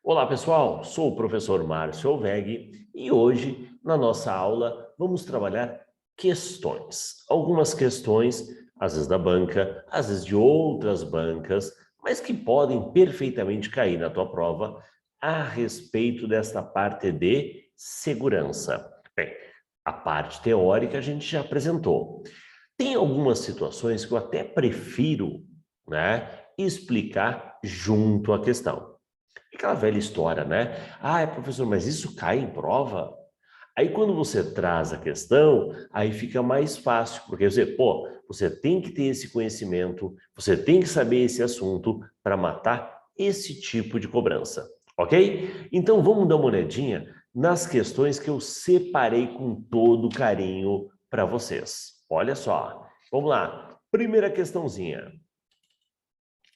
Olá, pessoal. Sou o professor Márcio Alveg e hoje, na nossa aula, vamos trabalhar questões. Algumas questões, às vezes da banca, às vezes de outras bancas, mas que podem perfeitamente cair na tua prova a respeito desta parte de segurança. Bem, a parte teórica a gente já apresentou. Tem algumas situações que eu até prefiro, explicar junto à questão. Aquela velha história, né? Ah, professor, mas isso cai em prova? Aí quando você traz a questão, aí fica mais fácil, porque você tem que ter esse conhecimento, você tem que saber esse assunto para matar esse tipo de cobrança, ok? Então vamos dar uma olhadinha nas questões que eu separei com todo carinho para vocês. Olha só, vamos lá. Primeira questãozinha.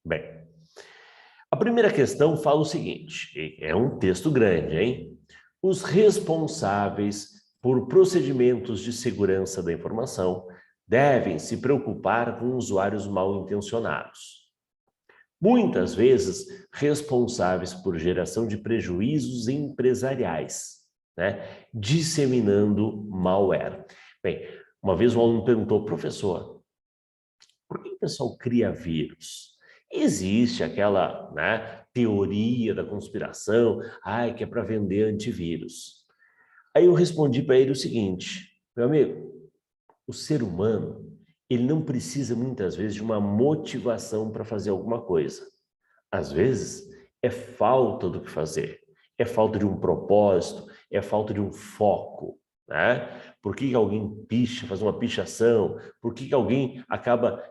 Bem, a primeira questão fala o seguinte, é um texto grande, hein? Os responsáveis por procedimentos de segurança da informação devem se preocupar com usuários mal intencionados. Muitas vezes responsáveis por geração de prejuízos empresariais, disseminando malware. Bem, uma vez um aluno perguntou, professor, por que o pessoal cria vírus? Existe aquela, teoria da conspiração, que é para vender antivírus. Aí eu respondi para ele o seguinte, meu amigo, o ser humano, ele não precisa muitas vezes de uma motivação para fazer alguma coisa. Às vezes é falta do que fazer, é falta de um propósito, é falta de um foco, né? Por que alguém picha, faz uma pichação? Por que alguém acaba,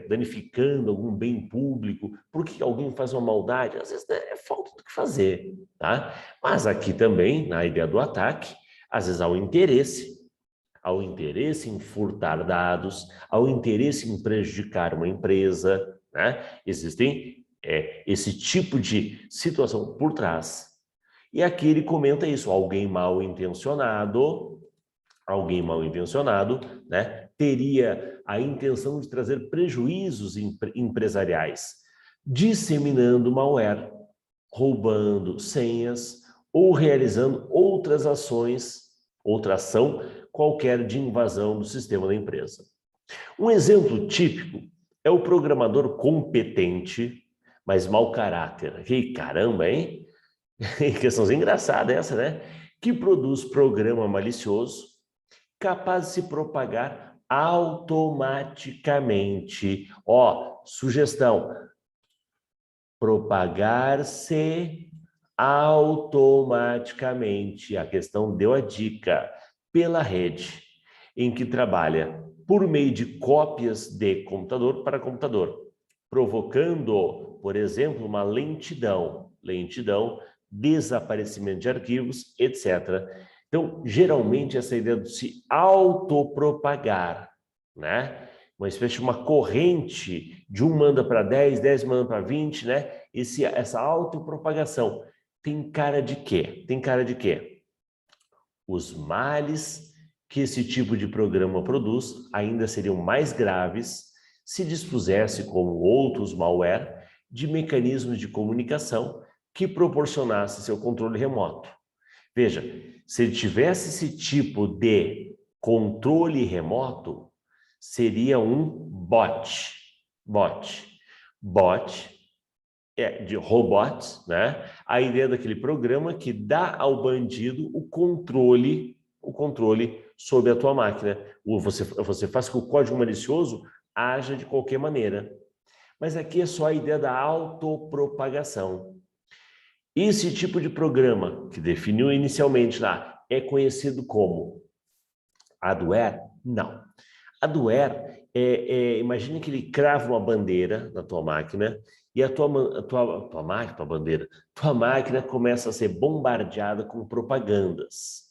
danificando algum bem público? Por que alguém faz uma maldade? Às vezes é falta do que fazer, tá? Mas aqui também, na ideia do ataque, às vezes há ao interesse em furtar dados, ao interesse em prejudicar uma empresa, Existem esse tipo de situação por trás. E aqui ele comenta isso, alguém mal intencionado, teria a intenção de trazer prejuízos empresariais, disseminando malware, roubando senhas ou realizando outra ação qualquer de invasão do sistema da empresa. Um exemplo típico é o programador competente, mas mau caráter. Que caramba, hein? Questãozinha engraçada essa, né? Que produz programa malicioso, capaz de se propagar automaticamente. Ó, sugestão: propagar-se automaticamente. A questão deu a dica pela rede, em que trabalha por meio de cópias de computador para computador, provocando, por exemplo, uma lentidão, desaparecimento de arquivos, etc. Então, geralmente, essa ideia de se autopropagar, uma espécie de uma corrente, de um manda para 10, 10 manda para 20, essa autopropagação. Tem cara de quê? Os males que esse tipo de programa produz ainda seriam mais graves se dispusesse, como outros malware, de mecanismos de comunicação que proporcionasse seu controle remoto. Veja, se ele tivesse esse tipo de controle remoto, seria um bot. Bot é de robots, A ideia daquele programa que dá ao bandido o controle sobre a tua máquina. Você faz que o código malicioso haja de qualquer maneira. Mas aqui é só a ideia da autopropagação. Esse tipo de programa, que definiu inicialmente lá, é conhecido como adware? Não. Adware imagine que ele crava uma bandeira na tua máquina e a tua máquina começa a ser bombardeada com propagandas,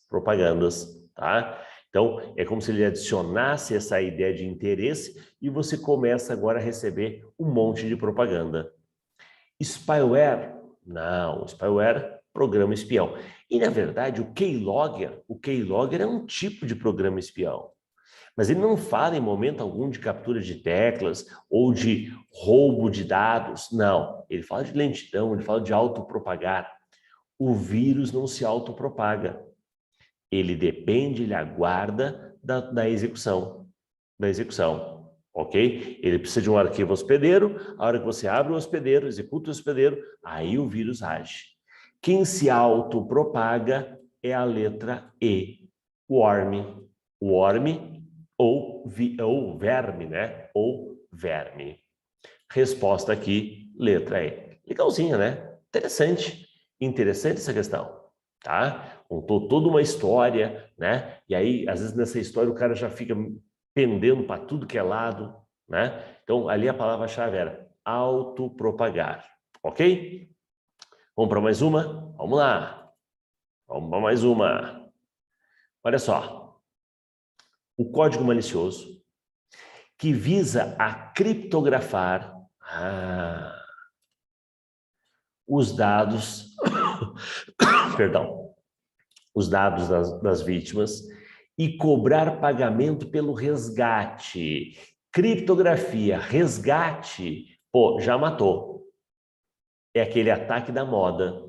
tá? Então, é como se ele adicionasse essa ideia de interesse e você começa agora a receber um monte de propaganda. Spyware? Não, spyware, programa espião. E, na verdade, o keylogger é um tipo de programa espião. Mas ele não fala em momento algum de captura de teclas ou de roubo de dados. Não, ele fala de lentidão, ele fala de autopropagar. O vírus não se autopropaga. Ele depende, ele aguarda da execução. Ok? Ele precisa de um arquivo hospedeiro, a hora que você abre o hospedeiro, executa o hospedeiro, aí o vírus age. Quem se autopropaga é a letra E, worm. Worm ou verme, né? Ou verme. Resposta aqui, letra E. Legalzinha, né? Interessante. Interessante essa questão, tá? Contou toda uma história, né? E aí, às vezes, nessa história, o cara já fica pendendo para tudo que é lado, né? Então, ali a palavra-chave era autopropagar, ok? Vamos para mais uma? Vamos lá. Vamos para mais uma. Olha só. O código malicioso que visa a criptografar os dados, perdão, os dados das vítimas e cobrar pagamento pelo resgate. Criptografia, resgate, pô, já matou. É aquele ataque da moda.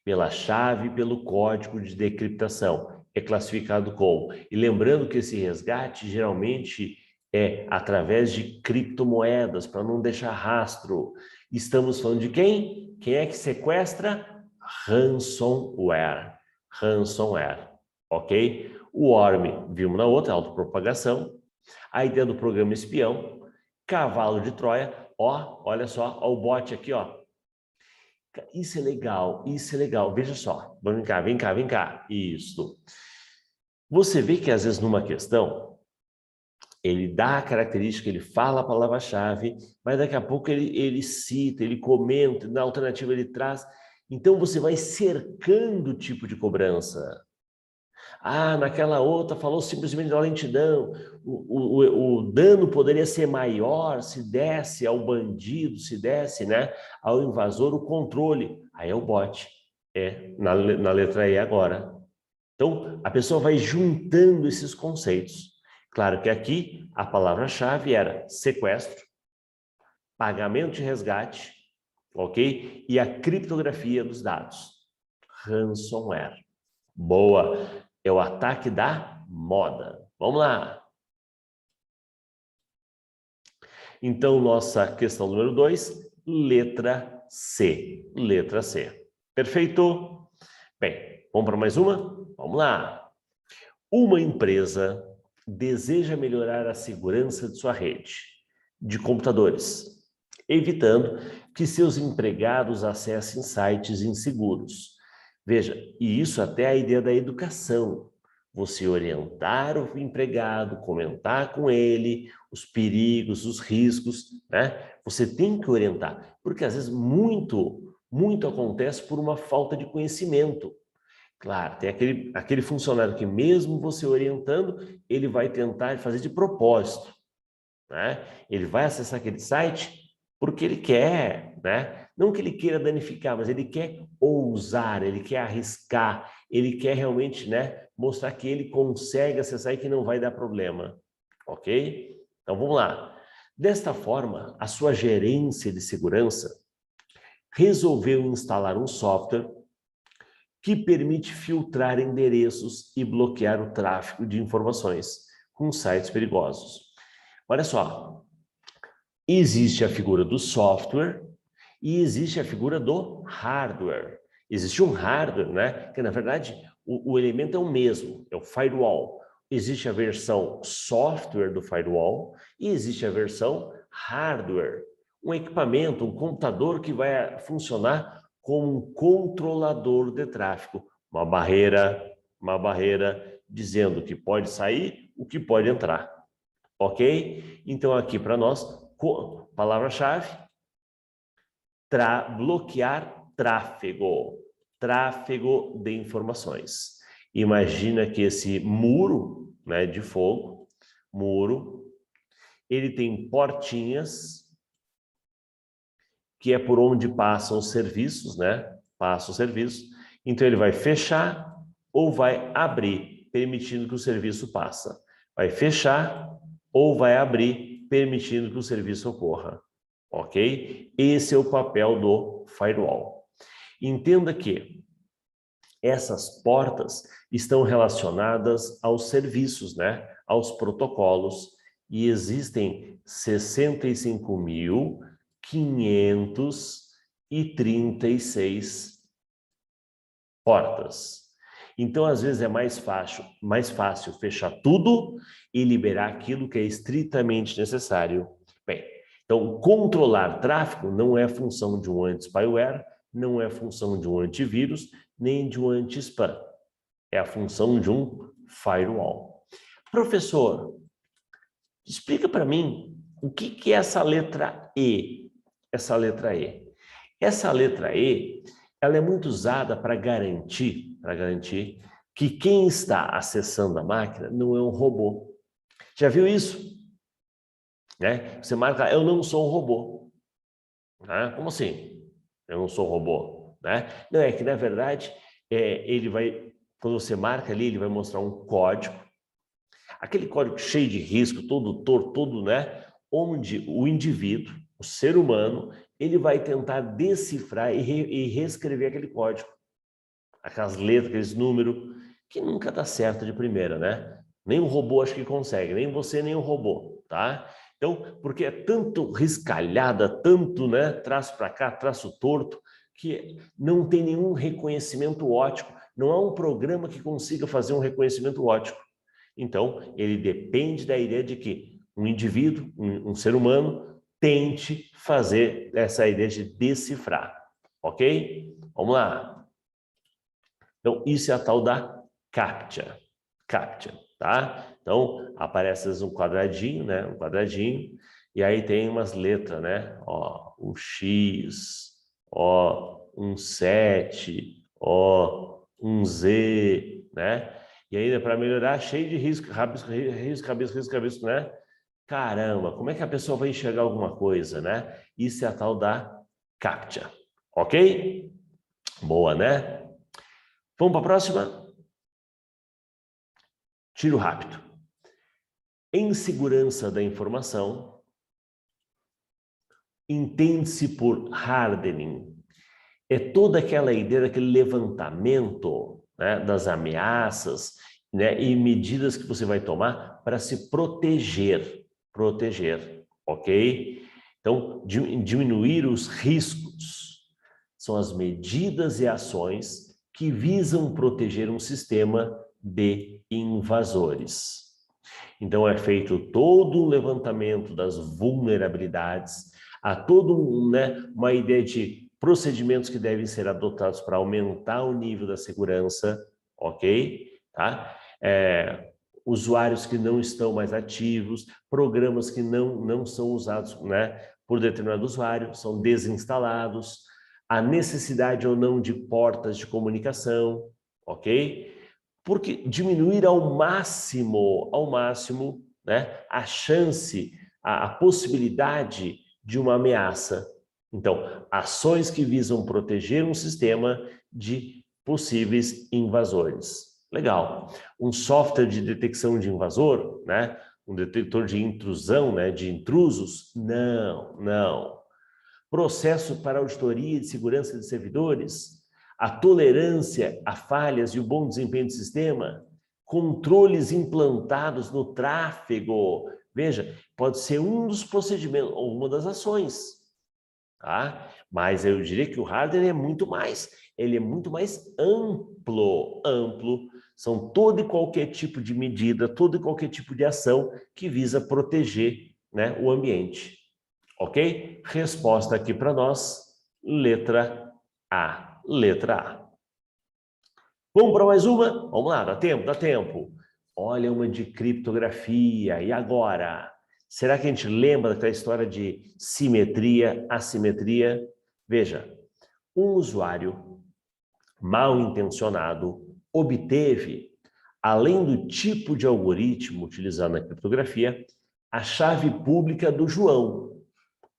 Pela chave, pelo código de decriptação. É classificado como. E lembrando que esse resgate geralmente é através de criptomoedas, para não deixar rastro. Estamos falando de quem? Quem é que sequestra? Ransomware. Ransomware, ok? O worm, vimos na outra, autopropagação. A ideia do programa espião. Cavalo de Troia. Ó, olha só, ó o bot aqui, ó. Isso é legal, isso é legal. Veja só, vem cá, vem cá, vem cá. Isso. Você vê que às vezes numa questão, ele dá a característica, ele fala a palavra-chave, mas daqui a pouco ele cita, ele comenta, na alternativa ele traz. Então você vai cercando o tipo de cobrança. Ah, naquela outra falou simplesmente da lentidão. O dano poderia ser maior se desse ao bandido, se desse, né, ao invasor o controle. Aí é o bot. É, na letra E agora. Então, a pessoa vai juntando esses conceitos. Claro que aqui a palavra-chave era sequestro, pagamento de resgate, ok? E a criptografia dos dados. Ransomware. Boa. É o ataque da moda. Vamos lá. Então, nossa questão número 2, letra C. Letra C. Perfeito? Bem, vamos para mais uma? Vamos lá. Uma empresa deseja melhorar a segurança de sua rede de computadores, evitando que seus empregados acessem sites inseguros. Veja, e isso até é a ideia da educação. Você orientar o empregado, comentar com ele os perigos, os riscos, né? Você tem que orientar, porque às vezes muito acontece por uma falta de conhecimento. Claro, tem aquele funcionário que mesmo você orientando, ele vai tentar fazer de propósito, né? Ele vai acessar aquele site porque ele quer, né? Não que ele queira danificar, mas ele quer ousar, ele quer arriscar, ele quer realmente, né, mostrar que ele consegue acessar e que não vai dar problema, ok? Então vamos lá. Desta forma, a sua gerência de segurança resolveu instalar um software que permite filtrar endereços e bloquear o tráfego de informações com sites perigosos. Olha só, existe a figura do software e existe a figura do hardware. Existe um hardware, né? Que na verdade o elemento é o mesmo, é o firewall. Existe a versão software do firewall e existe a versão hardware, um equipamento, um computador que vai funcionar como um controlador de tráfego, uma barreira dizendo o que pode sair, o que pode entrar. Ok? Então aqui para nós, palavra-chave, bloquear tráfego de informações. Imagina que esse muro, né, de fogo, ele tem portinhas, que é por onde passam os serviços, né? Passa o serviço. Então ele vai fechar ou vai abrir, permitindo que o serviço passe. vai fechar ou vai abrir, permitindo que o serviço ocorra, ok? Esse é o papel do firewall. Entenda que essas portas estão relacionadas aos serviços, né? Aos protocolos, e existem 65.536 portas. Então, às vezes, é mais fácil fechar tudo e liberar aquilo que é estritamente necessário. Bem, então, controlar tráfego não é função de um anti-spyware, não é função de um antivírus, nem de um anti-spam. É a função de um firewall. Professor, explica para mim o que é essa letra E. Essa letra E. Essa letra E, ela é muito usada para garantir que quem está acessando a máquina não é um robô. Já viu isso? Né? Você marca, eu não sou um robô. Né? Como assim? Eu não sou um robô. Né? Não, é que na verdade, ele vai, quando você marca ali, ele vai mostrar um código. Aquele código cheio de risco, todo torto, todo, né? Onde o indivíduo, o ser humano, ele vai tentar decifrar e reescrever aquele código. Aquelas letras, aqueles números, que nunca dá certo de primeira, né? Nem o robô acho que consegue, nem você, nem o robô, tá? Então, porque é tanto riscalhada, tanto, né, traço para cá, traço torto, que não tem nenhum reconhecimento ótico. Não há um programa que consiga fazer um reconhecimento ótico. Então, ele depende da ideia de que um indivíduo, um ser humano, tente fazer essa ideia de decifrar, ok? Vamos lá. Então, isso é a tal da CAPTCHA. CAPTCHA, tá? Então, aparece um quadradinho, né? Um quadradinho, e aí tem umas letras, né? Ó, um X, ó, um 7, ó, um Z, né? E ainda para melhorar, cheio de risco, rabisco, né? Caramba, como é que a pessoa vai enxergar alguma coisa, né? Isso é a tal da CAPTCHA, ok? Boa, né? Vamos para a próxima? Tiro rápido. Em segurança da informação, entende-se por hardening. É toda aquela ideia daquele levantamento, né, das ameaças, né, e medidas que você vai tomar para se proteger. Proteger, ok? Então, diminuir os riscos são as medidas e ações que visam proteger um sistema de invasores. Então, é feito todo um levantamento das vulnerabilidades, há todo né, uma ideia de procedimentos que devem ser adotados para aumentar o nível da segurança, ok? Tá? Usuários que não estão mais ativos, programas que não são usados, né, por determinado usuário, são desinstalados, a necessidade ou não de portas de comunicação, ok? Porque diminuir ao máximo, né, a chance, a possibilidade de uma ameaça. Então, ações que visam proteger um sistema de possíveis invasores. Legal. Um software de detecção de invasor, né, um detector de intrusão, né, de intrusos? Não. Processo para auditoria de segurança de servidores? A tolerância a falhas e o bom desempenho do sistema, controles implantados no tráfego. Veja, pode ser um dos procedimentos, ou uma das ações, tá? Mas eu diria que o hardware é muito mais, ele é muito mais amplo. São todo e qualquer tipo de medida, todo e qualquer tipo de ação que visa proteger, né, o ambiente. Ok? Resposta aqui para nós, letra A. Letra A. Vamos para mais uma? Vamos lá, dá tempo? Dá tempo. Olha uma de criptografia. E agora? Será que a gente lembra daquela história de simetria, assimetria? Veja, um usuário mal intencionado obteve, além do tipo de algoritmo utilizado na criptografia, a chave pública do João.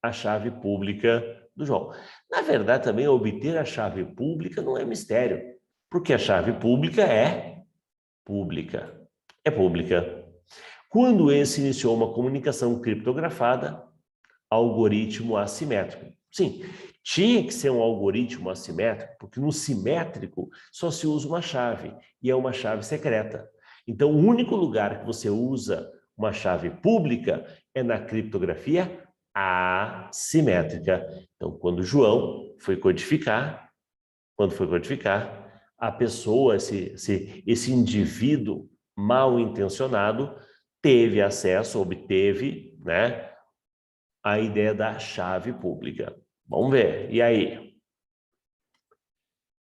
A chave pública do João. Na verdade, também obter a chave pública não é mistério, porque a chave pública é pública. É pública. Quando esse iniciou uma comunicação criptografada, algoritmo assimétrico. Sim, tinha que ser um algoritmo assimétrico, porque no simétrico só se usa uma chave, e é uma chave secreta. Então, o único lugar que você usa uma chave pública é na criptografia assimétrica. Então, quando João foi codificar, a pessoa, esse indivíduo mal intencionado, teve acesso, obteve, né, a ideia da chave pública. Vamos ver, e aí?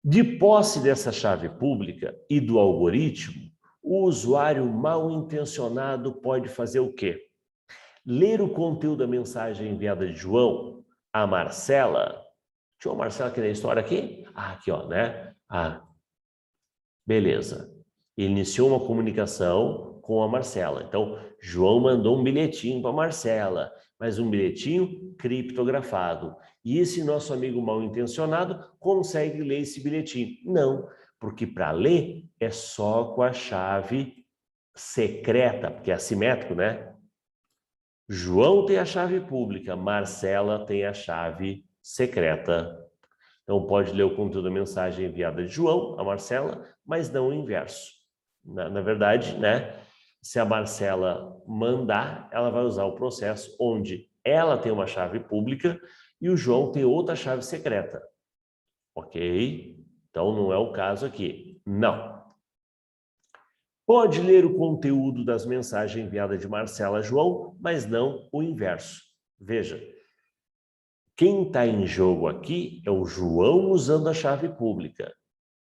De posse dessa chave pública e do algoritmo, o usuário mal intencionado pode fazer o quê? Ler o conteúdo da mensagem enviada de João a Marcela. Tinha uma Marcela aqui na história aqui? Ah, aqui, ó, né? Ah, beleza. Ele iniciou uma comunicação com a Marcela. Então, João mandou um bilhetinho para a Marcela, mas um bilhetinho criptografado. E esse nosso amigo mal intencionado consegue ler esse bilhetinho? Não, porque para ler é só com a chave secreta, porque é assimétrico, né? João tem a chave pública, Marcela tem a chave secreta. Então, pode ler o conteúdo da mensagem enviada de João a Marcela, mas não o inverso. Na verdade, né, se a Marcela mandar, ela vai usar o processo onde ela tem uma chave pública e o João tem outra chave secreta. Ok? Então, não é o caso aqui. Não. Pode ler o conteúdo das mensagens enviadas de Marcela a João, mas não o inverso. Veja, quem está em jogo aqui é o João usando a chave pública,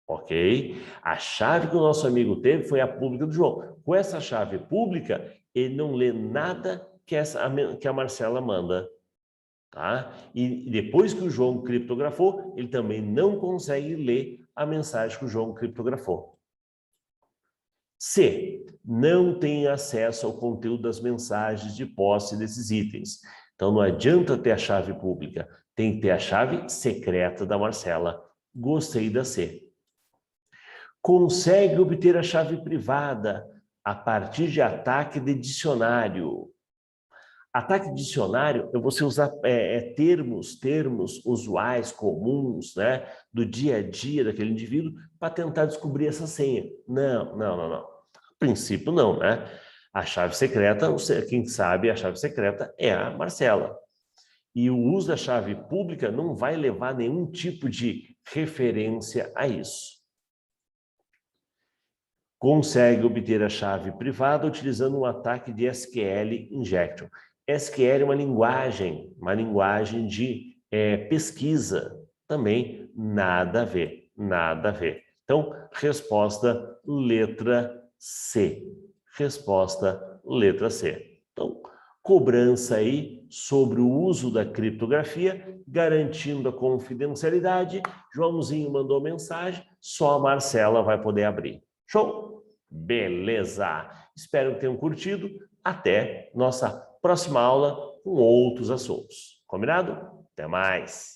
ok? A chave que o nosso amigo teve foi a pública do João. Com essa chave pública, ele não lê nada que a Marcela manda, tá? E depois que o João criptografou, ele também não consegue ler a mensagem que o João criptografou. C. Não tem acesso ao conteúdo das mensagens de posse desses itens. Então, não adianta ter a chave pública, tem que ter a chave secreta da Marcela. Gostei da C. Consegue obter a chave privada a partir de ataque de dicionário. Ataque de dicionário é você usar termos usuais, comuns, né, do dia a dia daquele indivíduo para tentar descobrir essa senha. Não. A princípio, não, né? A chave secreta, quem sabe a chave secreta é a Marcela. E o uso da chave pública não vai levar nenhum tipo de referência a isso. Consegue obter a chave privada utilizando um ataque de SQL injection. SQL é uma linguagem de pesquisa. Também nada a ver, nada a ver. Então, resposta letra C. Resposta letra C. Então, cobrança aí sobre o uso da criptografia, garantindo a confidencialidade. Joãozinho mandou mensagem, só a Marcela vai poder abrir. Show? Beleza! Espero que tenham curtido. Até nossa próxima aula com outros assuntos. Combinado? Até mais!